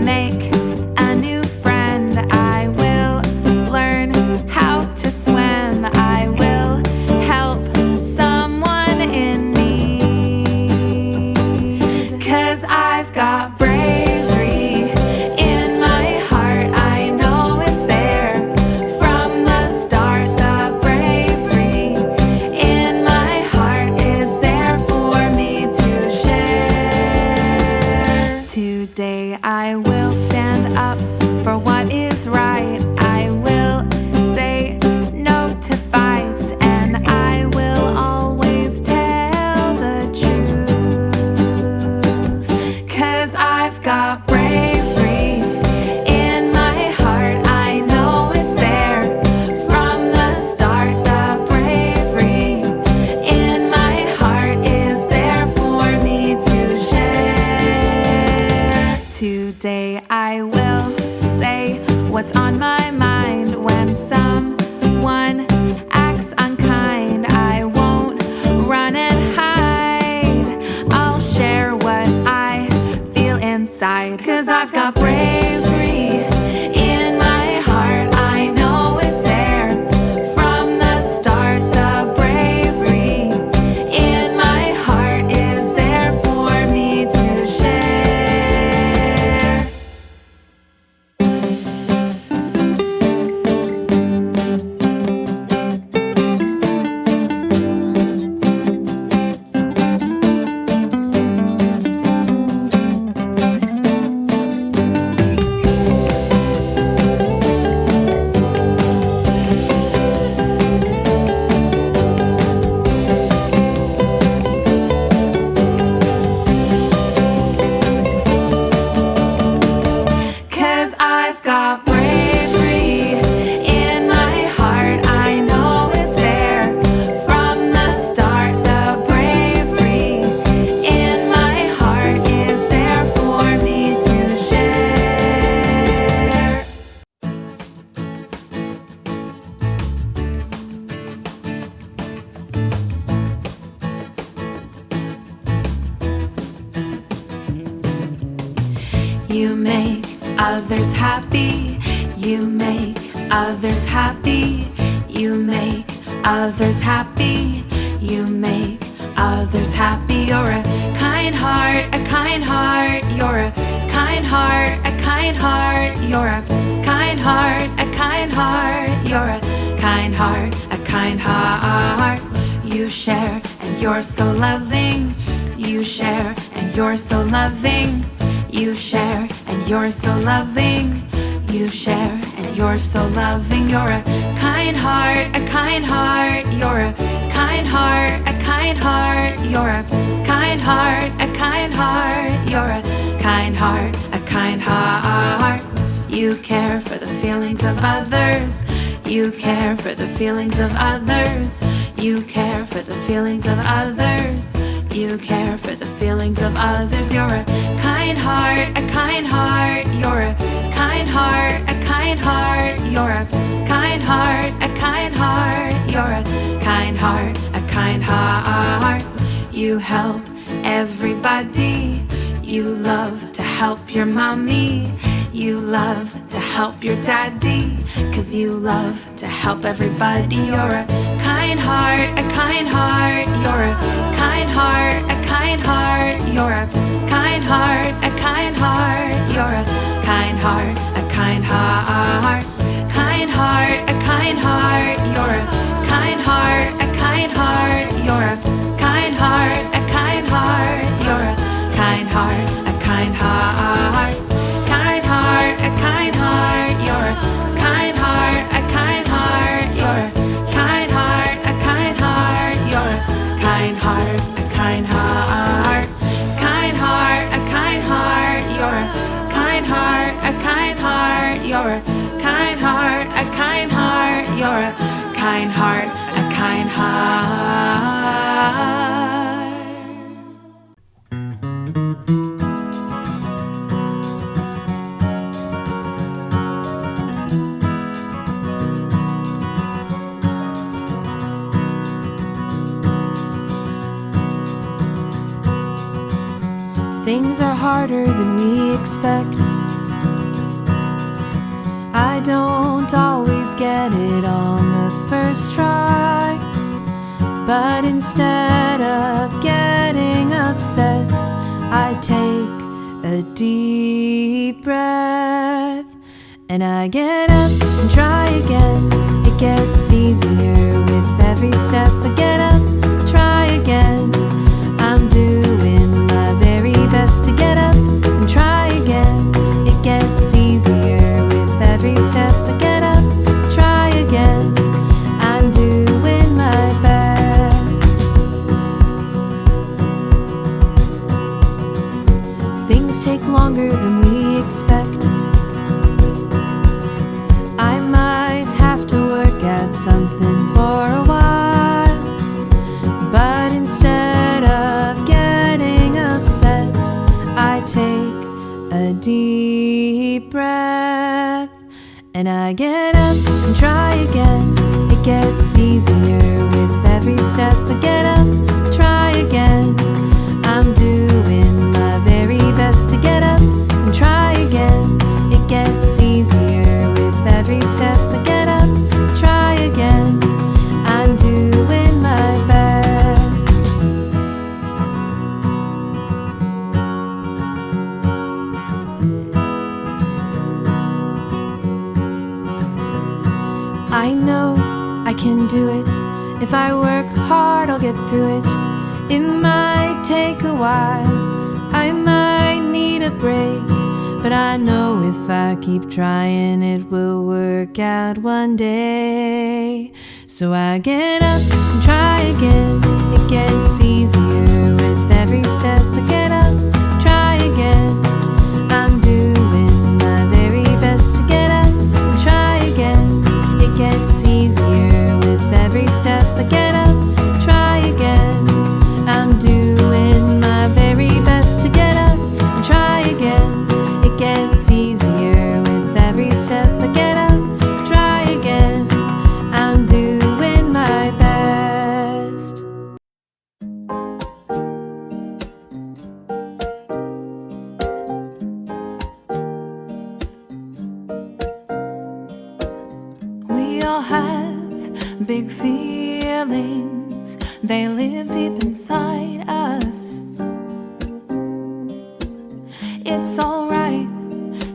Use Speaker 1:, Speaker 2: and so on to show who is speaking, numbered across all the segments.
Speaker 1: make a new friend. I will learn how to swim. I will help someone in need. 'Cause I've got bravery in my heart. I know it's there from the start. The bravery in my heart is there for me to share. Today I will stand up for what is right. I will say no to fights, and I will always tell the truth. 'Cause I've got bravery in my heart. I know it's there from the start. The bravery in my heart is there for me to share. Today I will say what's on my mind. When someone acts unkind, I won't run and hide. I'll share what I feel inside. 'Cause I've got bravery in my heart. I know it's there from the start. The bravery in my heart is there for me to share. You make others happy. You make others happy. You make others happy. You make others happy. You're a kind heart, a kind heart. You're a kind heart, a kind heart. You're a kind heart, a kind heart. You're a kind heart, a kind heart. You share and you're so loving. You share and you're so loving. You share and you're so loving. You share and you're so loving. You're a kind heart, a kind heart. You're a kind heart, a kind heart. You're a kind heart, a kind heart. You're a kind heart, a kind heart. You care for the feelings of others. You care for the feelings of others. You care for the feelings of others. You care for the feelings of others. You're a kind heart, a kind heart. You're a kind heart, a kind heart. You're a kind heart, a kind heart. You're a kind heart, a kind heart. You help everybody. You love to help your mommy. You love to help your daddy. 'Cause you love to help everybody. You're a kind heart, a kind heart. You're a kind heart, a kind heart. You're a kind heart, a kind heart. You're a kind heart, a kind heart. Kind heart, a kind heart. You're a kind heart, a kind heart. You're a kind heart, a kind heart. You're a kind heart, a kind heart. Kind heart, a kind heart. You're a kind heart, a kind heart. You're a kind heart, a kind heart. You're a kind heart, a kind heart. Kind heart, a kind heart. You're a kind heart, a kind heart. You're a kind heart, a kind heart. You're a kind heart, a kind heart.
Speaker 2: Things are harder than we expect.
Speaker 1: get it on the first try. But instead of getting upset, I take a deep breath, and I get up and try again. It gets easier with every step. I get up, try again. I'm doing my very best to get up and try again. It gets easier with every step. I get up, try again. I'm doing my best. Things take longer than we expect. I might have to work at something for a while, but instead of getting upset, I take a deep breath, and I get up and try again. It gets easier with every step. I get up, try again. I'm doing my very best to get up and try again. It gets easier with every step. I get up, try again. I'm doing my best. I know I can do it. If I work hard, I'll get through it. It might take a while, I might need a break, but I know if I keep trying, it will work out one day. So I get up and try again. It gets easier with every step. I get up, try again. I'm doing my very best to get up and try again. It gets easier with every step. I get up, try again. I'm doing my very best to get up and try again. It gets easier with every step. I get up, try again. I'm doing my best. We all have big feelings. They live deep inside us. It's alright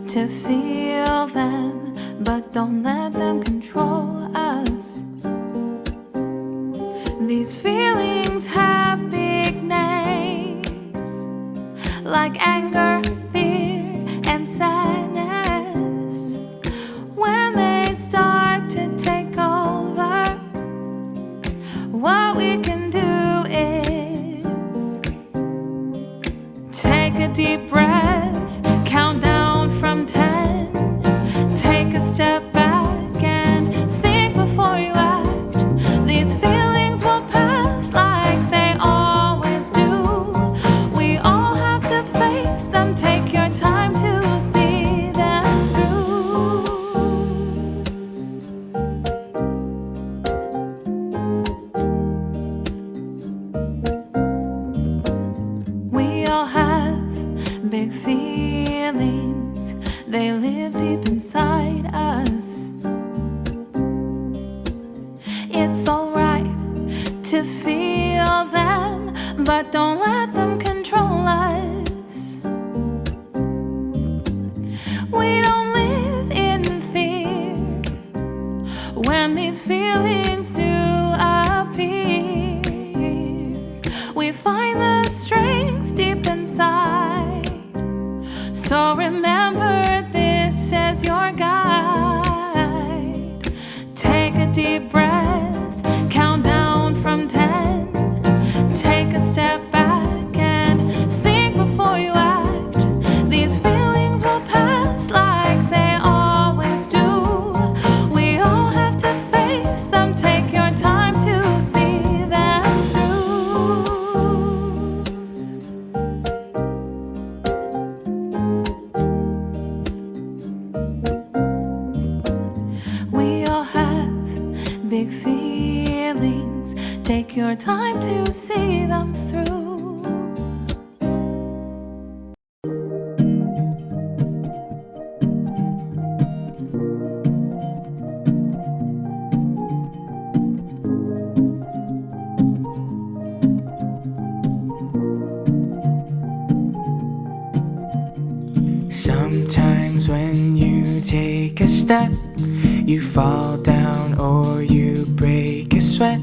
Speaker 1: to feel them, but don't let them control us. These feelings have big names, like anger, fear, and sadness. When they start to take over, what we can do is take a deep breath, count down from 10, take a step back and think before you act. These feelings will pass like they always do. We all have to face them. Take your time to see them through. We all have big feelings. They live deep inside us. It's alright to feel them, but don't let them control us. We don't live in fear when these feelings do appear. We find the strength deep inside. So remember, this as your guide. Take a deep breath, count down from 10, take a step back and think before you act. These feelings will pass like they always do. We all have to face them. Take your time to see them through. We all have big feelings. Take your time to see them through.
Speaker 2: Sometimes when you take a step, you fall down or you break a sweat.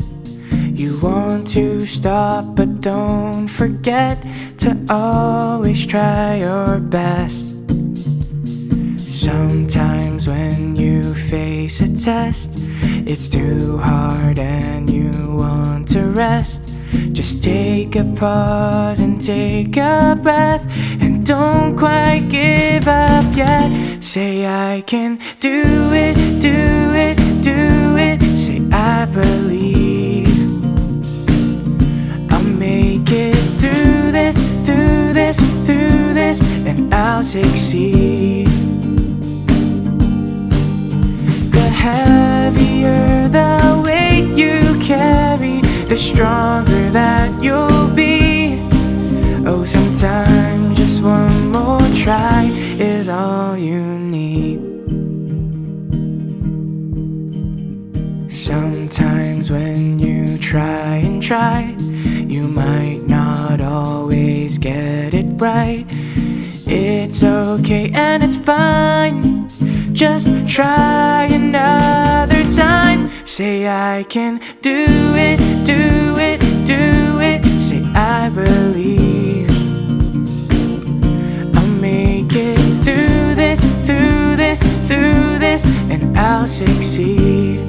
Speaker 2: You want to stop, but don't forget to always try your best. Sometimes when you face a test, it's too hard and you want to rest. Just take a pause and take a breath, and don't quite give up yet. Say I can do it, do it, do it. Say I believe I'll make it through this, through this, through this, and I'll succeed. The heavier the weight you carry, the stronger that you'll be. Oh, sometimes just one more try is all you need. Sometimes when you try and try, you might not always get it right. It's okay and it's fine. Just try another time. Say I can do it, do it, do it. Say I believe I'll make it through this, through this, through this, and I'll succeed.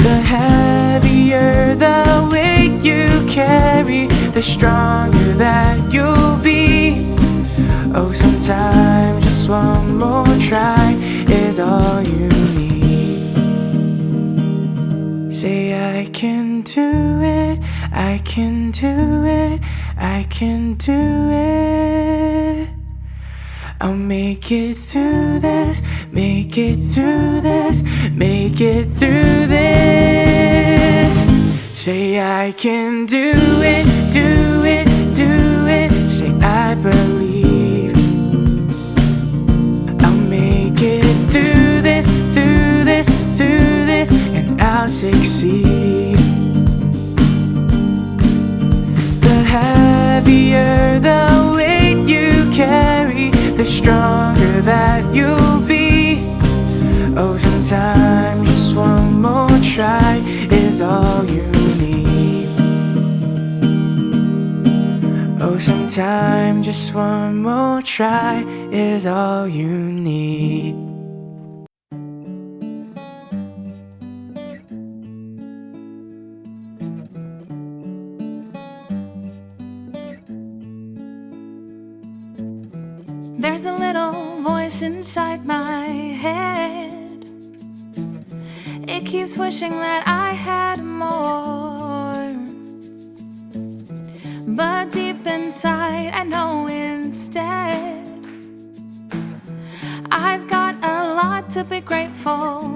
Speaker 2: The heavier the weight you carry, the stronger that you'll be. Oh, sometimes just one more try is all you need. Say I can do it, I can do it, I can do it. I'll make it through this, make it through this, make it through this. Say I can do it, do it, do it. Say I believe through this, through this, through this, and I'll succeed. The heavier the weight you carry, the stronger that you'll be. Oh, sometimes just one more try is all you need. Oh, sometimes just one more try is all you need.
Speaker 1: There's a little voice inside my head. It keeps wishing that I had more. But deep inside I know instead I've got a lot to be grateful